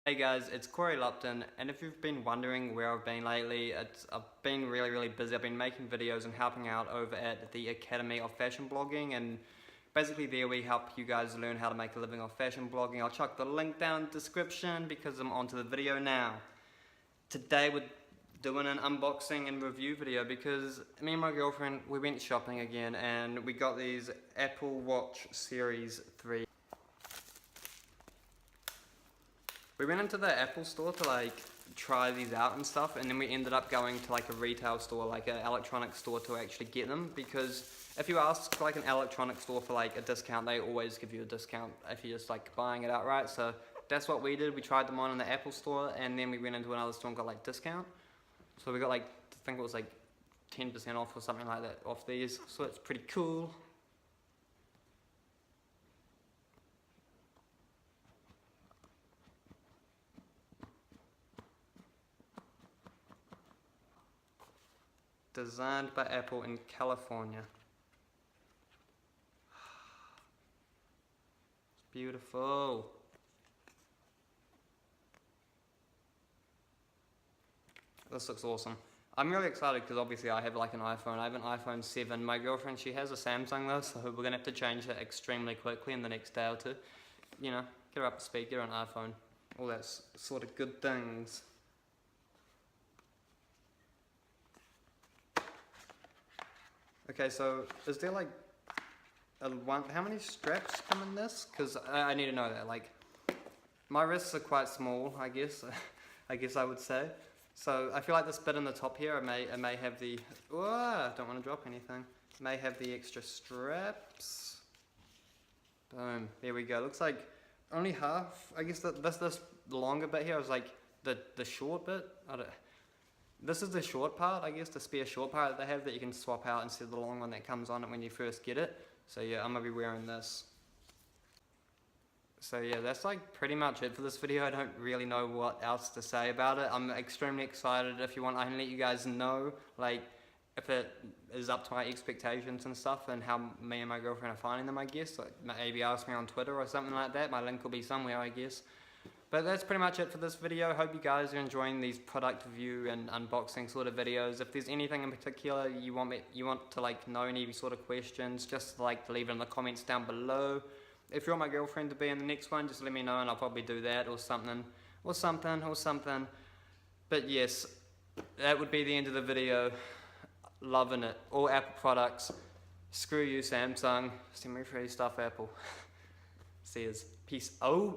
Hey guys, it's Corey Lupton, and if you've been wondering where I've been lately, I've been really busy. I've been making videos and helping out over at the Academy of Fashion Blogging, and basically there we help you guys learn how to make a living off fashion blogging. I'll chuck the link down in the description because I'm onto the video now. Today we're doing an unboxing and review video because me and my girlfriend, we went shopping again and we got these Apple Watch Series 3. We went into the Apple store to try these out and stuff, and then we ended up going to a retail store, like an electronic store, to actually get them, because if you ask an electronic store for a discount, they always give you a discount if you're just buying it outright. So that's what we did. We tried them on in the Apple store, and then we went into another store and got discount. So we got I think it was 10% off or something like that off these, so it's pretty cool. Designed by Apple in California. It's beautiful. This looks awesome. I'm really excited because obviously I have an iPhone. I have an iPhone 7. My girlfriend, she has a Samsung though, so we're going to have to change it extremely quickly in the next day or two. You know, get her up to speed, get her an iPhone. All that sort of good things. Okay, so is there how many straps come in this? Because I need to know that. My wrists are quite small, I guess. I would say. So I feel like this bit in the top here, it may have the. Oh, I don't want to drop anything. It may have the extra straps. Boom. There we go. Looks like only half. I guess this longer bit here is the short bit. This is the short part, I guess, the spare short part that they have that you can swap out instead of the long one that comes on it when you first get it. So yeah, I'm going to be wearing this. So yeah, that's pretty much it for this video. I don't really know what else to say about it. I'm extremely excited. If you want, I can let you guys know if it is up to my expectations and stuff, and how me and my girlfriend are finding them, I guess. Maybe ask me on Twitter or something like that. My link will be somewhere, I guess. But that's pretty much it for this video. Hope you guys are enjoying these product review and unboxing sort of videos. If there's anything in particular you want to know, any sort of questions, just leave it in the comments down below. If you want my girlfriend to be in the next one, just let me know and I'll probably do that or something. But yes, that would be the end of the video. Loving it. All Apple products. Screw you, Samsung. Send me free stuff, Apple. See yous. Peace out.